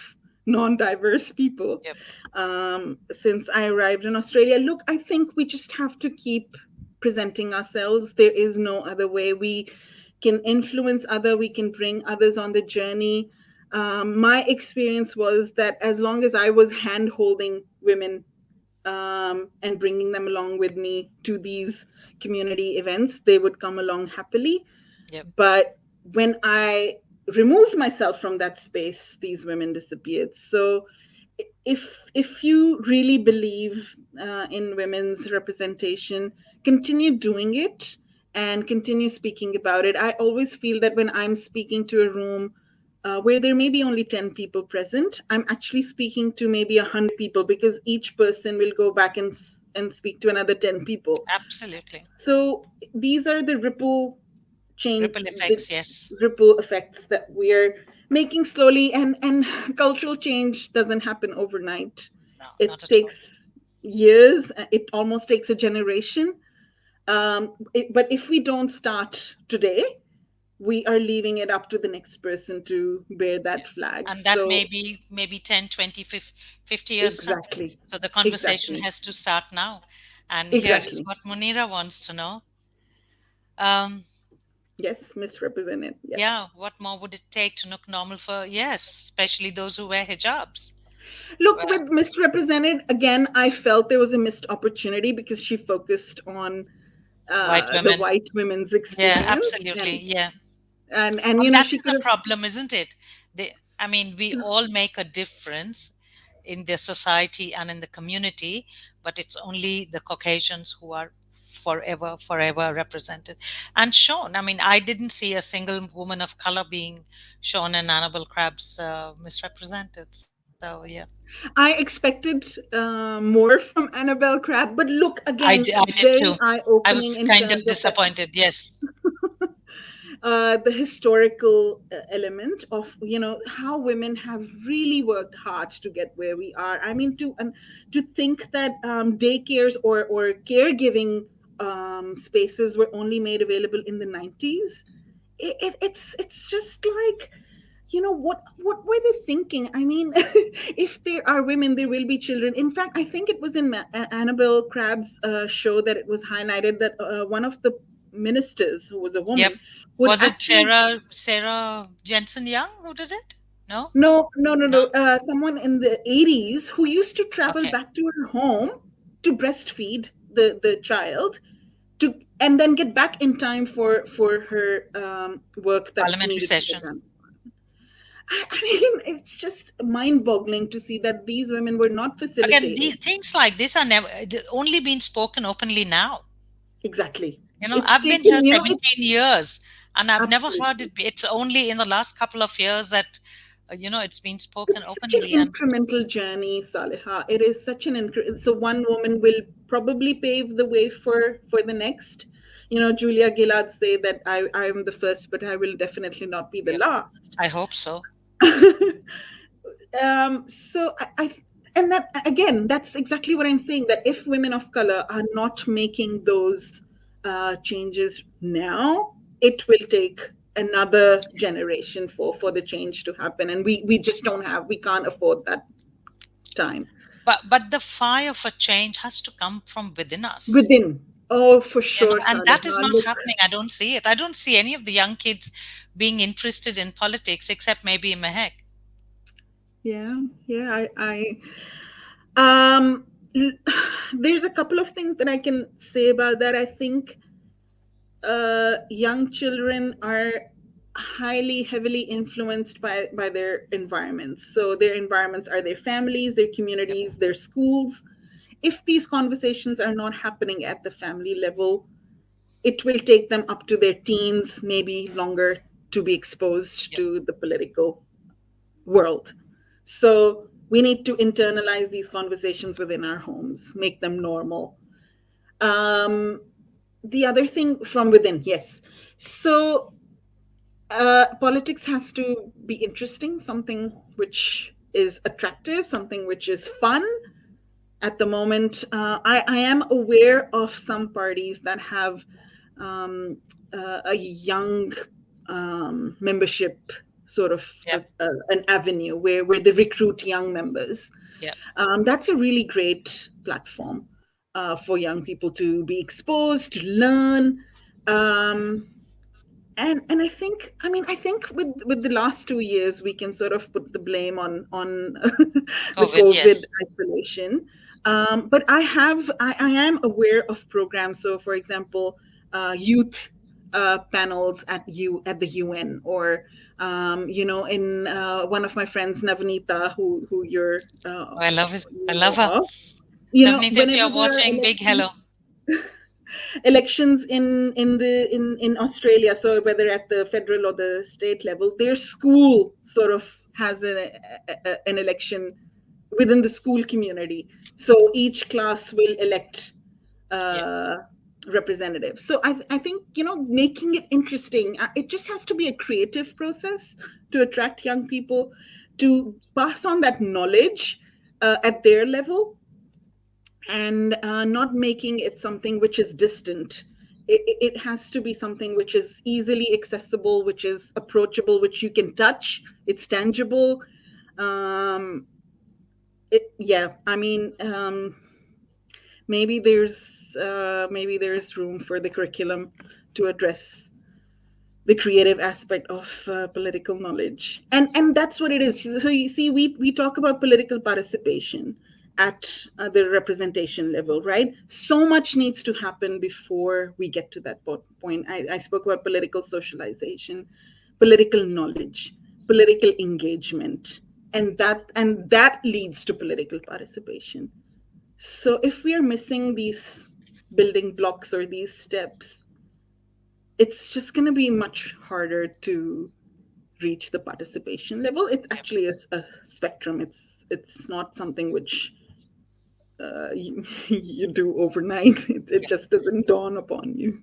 non diverse people Yep. since I arrived in Australia. Look, I think we just have to keep presenting ourselves. There is no other way. We can influence other, we can bring others on the journey. My experience was that as long as I was hand holding women and bringing them along with me to these community events, they would come along happily. Yep. But when I removed myself from that space, these women disappeared. So if you really believe in women's representation, continue doing it and continue speaking about it. I always feel that when I'm speaking to a room where there may be only 10 people present, I'm actually speaking to maybe 100 people, because each person will go back and speak to another 10 people. Absolutely. So these are the change, Ripple the effects, yes. ripple effects that we're making slowly. And cultural change doesn't happen overnight. No, It not at all. takes years. It almost takes a generation. But if we don't start today, we are leaving it up to the next person to bear that Yeah. flag. And that may So be maybe 10, 20, 50 years time. exactly, So the conversation exactly, has to start now. And here is exactly. what Munira wants to know. Um, Yes, misrepresented. Yeah. yeah, what more would it take to look normal for, yes, especially those who wear hijabs? Look, Well, with misrepresented, again, I felt there was a missed opportunity because she focused on white the women. white women's Yeah, experience, absolutely. Yeah. and And you know, that she is could the have. problem, isn't it? I mean, we all make a difference in the society and in the community, but it's only the Caucasians who are forever, forever represented and shown. I mean, I didn't see a single woman of color being shown in Annabelle Crabb's misrepresented. So, yeah, I expected more from Annabelle Crabb, but look, again, I did too. very I eye-opening was in kind of terms of that disappointed. Yes. the historical element of, you know, how women have really worked hard to get where we are. I mean, to think that daycares or caregiving spaces were only made available in the 90s. It's just like, you know, what were they thinking? I mean, if there are women, there will be children. In fact, I think it was in Annabelle Crabb's show that it was highlighted that one of the ministers, who was a Yep. woman, would Was it actually. Sarah Jensen Young who did it? No? No, no, no, no. No? Someone in the 80s who used to travel Okay. back to her home to breastfeed the child, to and then get back in time for her work that Parliamentary needed to get session. done. I mean, it's just mind-boggling to see that these women were not Again, facilitated. these things like this are never only been spoken openly now. Exactly. You know, It's I've been here taken, you know, it's 17 years and I've never heard absolutely. it. It's only in the last couple of years that, it's been spoken It's such an openly. And incremental journey, Saliha. It is such an so one woman will probably pave the way for the next. You know, Julia Gillard say that I am the first, but I will definitely not be the yep, last. I hope so. So I and that again, that's exactly what I'm saying. That if women of color are not making those changes now, it will take another generation for the change to happen, and we just don't have, we can't afford that time. But the fire for change has to come from within us. Within, oh, for sure, And that is Saliha. not Look, happening. I don't see it. I don't see any of the young kids being interested in politics except maybe Mehek. yeah, yeah, um, there's a couple of things that I can say about that. I think young children are highly heavily influenced by their environments. So their environments are their families, their Yep. communities, their schools. If these conversations are not happening at the family level, it will take them up to their teens, maybe longer, to be exposed Yep. to the political world. So we need to internalize these conversations within our homes, make them normal. um, the other thing, from within, yes. So Politics has to be interesting, something which is attractive, something which is fun. At the moment, I am aware of some parties that have a young membership sort of Yep. an avenue where they recruit young members. Yep. That's a really great platform for young people to be exposed, to learn. Um, and I think with the last 2 years we can sort of put the blame on the COVID. COVID Yes. isolation. But I am aware of programs. So for example, youth panels at the UN, or in one of my friends, Navneeta, who Oh, I love it. I you love know her. of, Navneet, if whenever you're there are watching, big hello. elections in Australia, so whether at the federal or the state level, their school sort of has an election within the school community. So each class will elect Yeah. uh, representatives. So I think making it interesting. It just has to be a creative process to attract young people, to pass on that knowledge at their level, and not making it something which is distant. It has to be something which is easily accessible, which is approachable, which you can touch. It's tangible. um yeah, maybe there's room for the curriculum to address the creative aspect of political knowledge. And that's what it is. So you see, we talk about political participation at the representation level, right? So much needs to happen before we get to that point. I spoke about political socialization, political knowledge, political engagement, and that leads to political participation. So if we are missing these building blocks or these steps, it's just going to be much harder to reach the participation level. It's Yep. actually a spectrum. It's not something which you do overnight. It Yeah. just doesn't dawn upon you.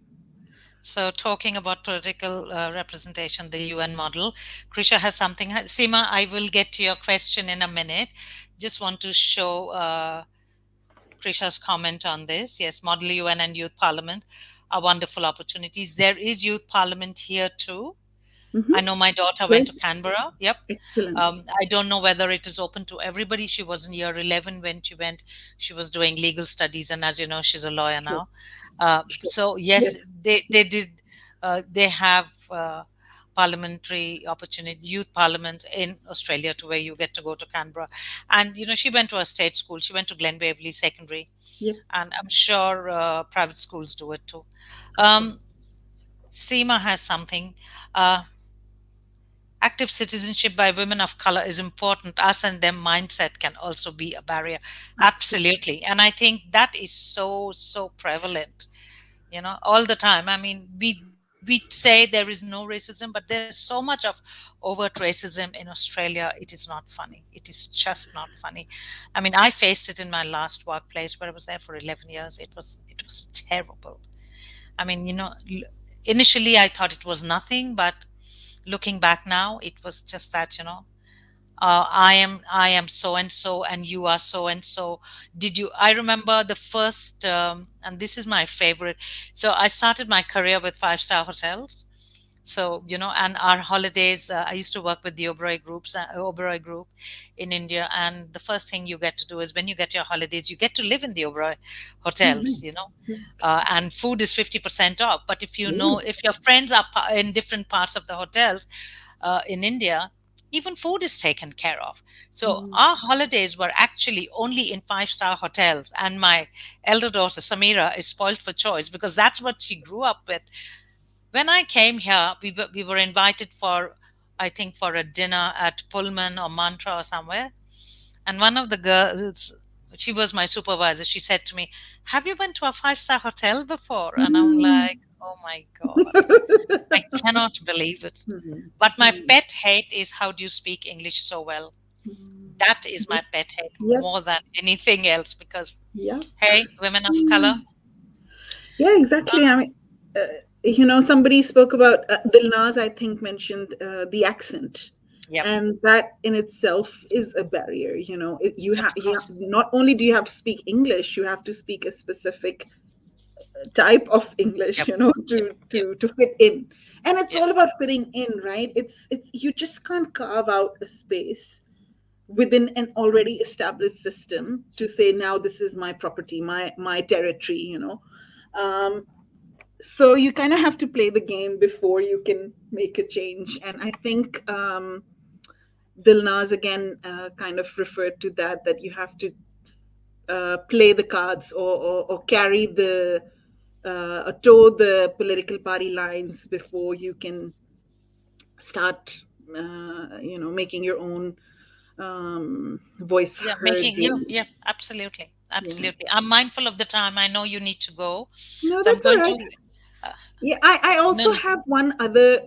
So, talking about political representation, the UN model, Krisha has something. Seema, I will get to your question in a minute. Just want to show Krisha's comment on this. Yes, Model UN and Youth Parliament are wonderful opportunities. There is Youth Parliament here too. I Hmm. know my daughter went Great. to Canberra. Yep. Excellent. I don't know whether it is open to everybody. She was in year 11 when she went. She was doing legal studies, and as you know, she's a lawyer Sure. now. Sure. So yes, Yes. they did. They have parliamentary opportunity, youth parliament in Australia, to where you get to go to Canberra. And she went to a state school. She went to Glen Waverley Secondary, Yeah. and I'm sure private schools do it too. Of Um, course. Seema has something. Uh, Active citizenship by women of color is important. Us and them mindset can also be a barrier. Absolutely. Absolutely. And I think that is so prevalent, all the time. I mean, we say there is no racism, but there's so much of overt racism in Australia. It is not funny. It is just not funny. I mean, I faced it in my last workplace where I was there for 11 years. It was terrible. I mean, initially I thought it was nothing, but looking back now, it was just that, I am so and so, and you are so and so. Did you? I remember the first, and this is my favorite. So I started my career with five-star hotels. So, and our holidays, I used to work with the Oberoi group in India. And the first thing you get to do is when you get your holidays, you get to live in the Oberoi Oh, hotels, nice. Yeah. and food is 50% off. But Ooh. if your friends are in different parts of the hotels in India, even food is taken care of. So Mm. our holidays were actually only in five-star hotels. And my elder daughter, Samira, is spoiled for choice because that's what she grew up with. When I came here, we were invited for, I think, for a dinner at Pullman or Mantra or somewhere. And one of the girls, she was my supervisor, she said to me, "Have you been to a five-star hotel before?" And I'm Mm. like, "Oh my God, I cannot believe it." Mm. But my Mm. pet hate is, how do you speak English so well? Mm. That is Yep. my pet hate Yep. more than anything else because, Yeah. hey, women of color, Mm. Yeah, exactly. I mean, somebody spoke about Dilnaz, I think, mentioned the accent, Yep. and that in itself is a barrier. Of course. Not only do you have to speak English, you have to speak a specific type of English, Yep. Yep. Yep. to fit in. And it's Yep. all about fitting in, right? It's you just can't carve out a space within an already established system to say, now this is my property, my territory. um, so you kind of have to play the game before you can make a change. And I think Dilnaz again kind of referred to that you have to play the cards, or carry or toe the political party lines before you can start making your own voice Yeah, heard, making you. really. Yeah, absolutely. Yeah. Absolutely. I'm mindful of the time. I know you need to go. No, So I'm that's all going right. to, uh, Yeah, I no, also no. have one other,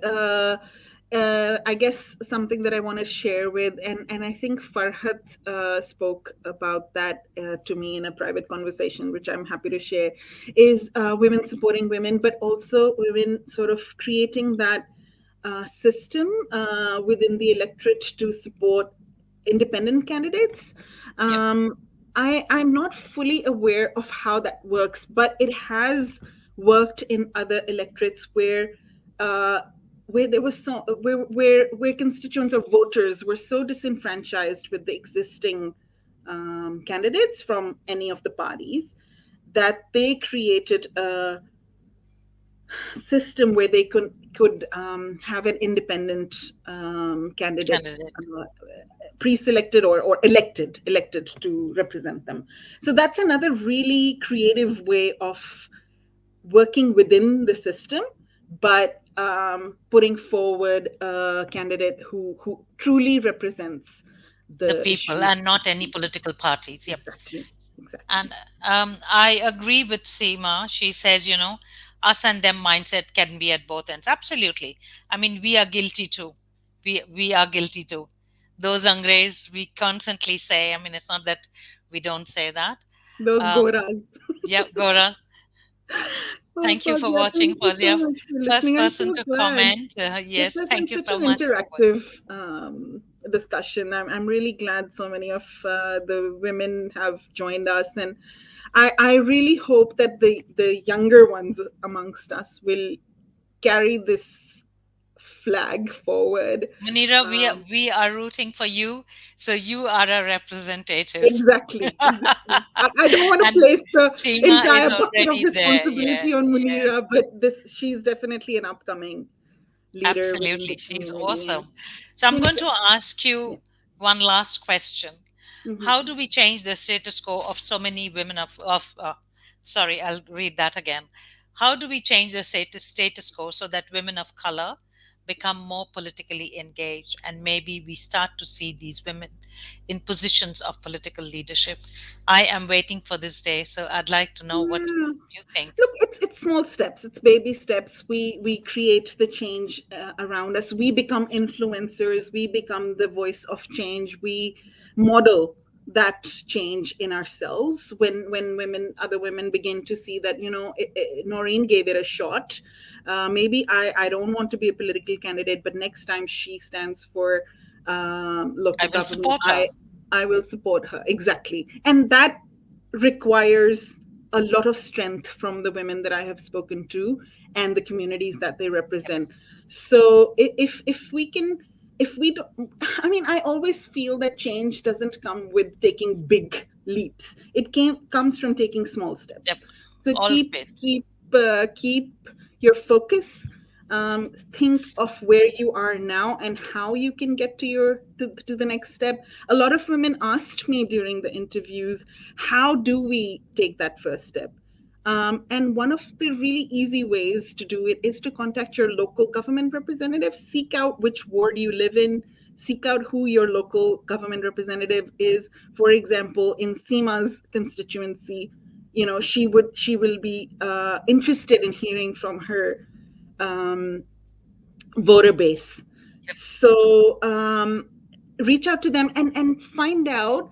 I guess, something that I want to share with, and I think Farhat spoke about that to me in a private conversation, which I'm happy to share, is women supporting women, but also women sort of creating that system within the electorate to support independent candidates. Yep. I'm not fully aware of how that works, but it has worked in other electorates uh, where there was so where constituents or voters were so disenfranchised with the existing candidates from any of the parties that they created a system where they could have an independent candidate Candidate. pre-selected or elected to represent them. So that's another really creative way of working within the system, but putting forward a candidate who truly represents The the people issues. and not any political parties. Yep. Exactly, exactly. And I agree with Seema. She says, us and them mindset can be at both ends. Absolutely. I mean, we are guilty too. We are guilty too. Those Angrez, we constantly say, I mean, it's not that we don't say that. Those Um, goras. yeah, Gora, Oh, thank you for Fazia, watching. thank you so Fazia, much for first listening. I'm person so to glad. comment. Yes, thank It's you such so an much for watching. interactive discussion. I'm really glad so many of the women have joined us, and I really hope that the younger ones amongst us will carry this flag forward. Munira, Um, we are rooting for you, so you are a representative. exactly, exactly. I don't want to And place the Seema entire is bucket of already there. Yeah, responsibility on yeah, Munira, but this she's definitely an upcoming leader within the absolutely. She's community. And awesome. So I'm you know, going to ask yeah. you one last question. How Mhm. do we change the status quo of so many women sorry, I'll read that again. How do we change the status quo so that women of color become more politically engaged and maybe we start to see these women in positions of political leadership? I am waiting for this day, so I'd like to know what Yeah. you think. Look, it's small steps. It's baby steps. We create the change around us. We become influencers. We become the voice of change. We model that change in ourselves. When other women begin to see that, Noreen gave it a shot. Maybe I don't want to be a political candidate, but next time she stands for I local will government, support her. I will support her, exactly. And that requires a lot of strength from the women that I have spoken to and the communities that they represent. So if we can, if we don't, I mean, I always feel that change doesn't come with taking big leaps. Comes from taking small steps. Yep, So always. keep your focus. Think of where you are now and how you can get to the next step. A lot of women asked me during the interviews, how do we take that first step? And one of the really easy ways to do it is to contact your local government representative. Seek out which ward you live in. Seek out who your local government representative is. For example, in Seema's constituency, she will be interested in hearing from her um, voter base. Yep, So reach out to them and find out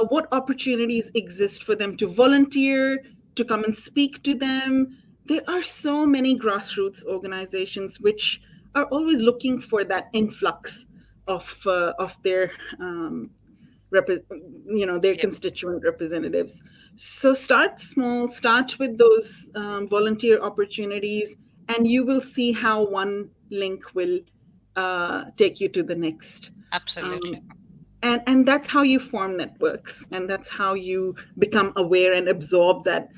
what opportunities exist for them to volunteer, to come and speak to them. there are so many grassroots organizations which are always looking for that influx of their repre- their Yep, constituent representatives. So start small, start with those volunteer opportunities, and you will see how one link will take you to the next. absolutely. um, and that's how you form networks, and that's how you become aware and absorb that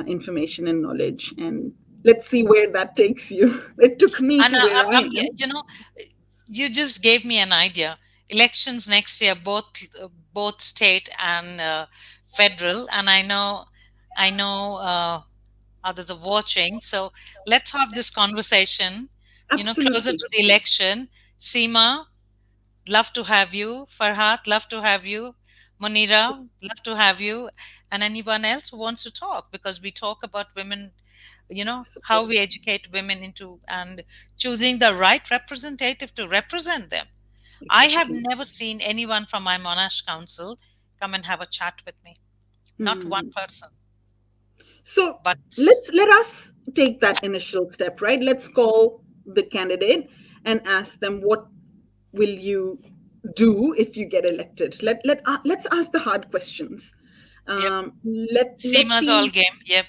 information and knowledge. And let's see where that takes you. It took me And to where I am. you just gave me an idea. Elections next year, both state and federal, and I know others are watching. So let's have this conversation. Closer Absolutely. to the election. Seema, love to have you. Farhat, love to have you. Munira, love to have you. And anyone else who wants to talk, because we talk about women, how Support. we educate women into and choosing the right representative to represent them. I have Exactly. never seen anyone from my Monash Council come and have a chat with me. Not one Hmm. person. So But let us take that initial step, right? Let's call the candidate and ask them, what will you do if you get elected? Let's ask the hard questions. yep, Let Seema's all these, game. Yep,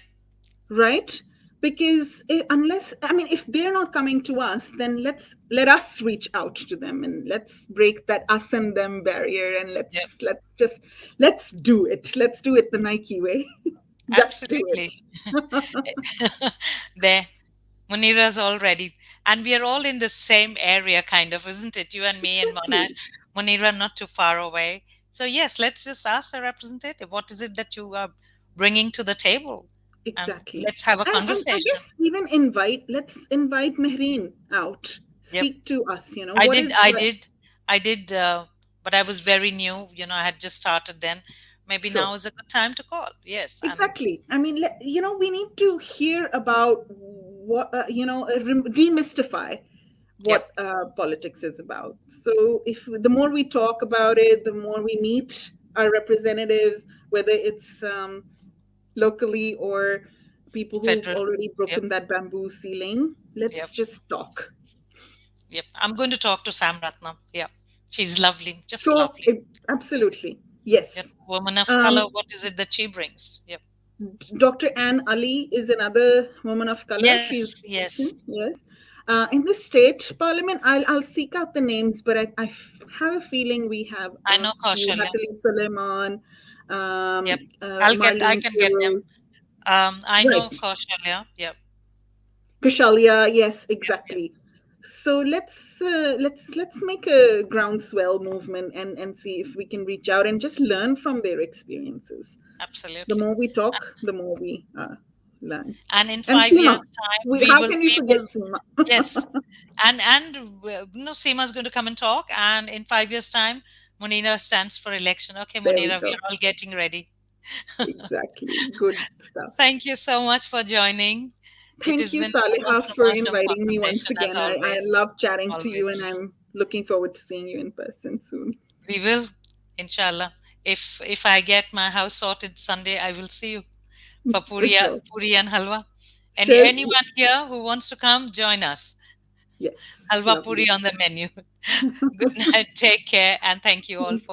right, because unless, I mean, if they're not coming to us, then let us reach out to them, and let's break that us and them barrier, and yep, let's do it. Let's do it the Nike way. Just do absolutely. it. There, Munira's all ready. And we are all in the same area, kind of, isn't it? You and me and Monash. Exactly. Munira not too far away. So, yes, let's just ask the representative, what is it that you are bringing to the table? And Exactly. let's have a And I conversation. guess even let's invite Mehreen out. Yep. Speak to us, I what did, is I what? did, I did, but I was very new. I had just started then. Maybe Sure. now is a good time to call. Yes. And Exactly. I mean, we need to hear about what, demystify yep, what politics is about. So if the more we talk about it, the more we meet our representatives, whether it's locally or people who've federal. already Yep, broken that bamboo ceiling, let's yep, just talk. yep. I'm going to talk to Sam Ratnam. Yeah. She's lovely, just Sure, lovely. absolutely. Yep. Yes. Woman of color, Um, what is it that she brings? Yep. Dr. Anne Ali is another woman of color. Yes, She's yes. Asian, yes. In the state parliament, I'll seek out the names, but have a feeling we have I a know few. Kaushalya. Hatali Suleiman, Yep. I Marlene can get them. Feroz. I know Right. Kaushalya. Yep. Kushalia, yes, Yep. Yep. exactly. So let's make a groundswell movement, and see if we can reach out and just learn from their experiences. The Absolutely. more we talk, the more we learn. And in And 5 years' Seema, time, how can we we will, forget Seema? yes. Seema's going to come and talk. And in 5 years' time, Munira stands for election. Okay, There we Munira, we go. are all getting ready. Exactly. Good stuff. Thank you so much for joining. It Thank has you, been an Saliha, awesome, for awesome inviting me once conversation as again. I always. love chatting to you, and Always. I'm looking forward to seeing you in person soon. We will, inshallah. If I get my house sorted Sunday, I will see you for For sure. puri and halwa. Sure. Anyone here who wants to come, join us. Yes. Halwa Lovely. puri on the menu. Good night. Take care, and thank you all for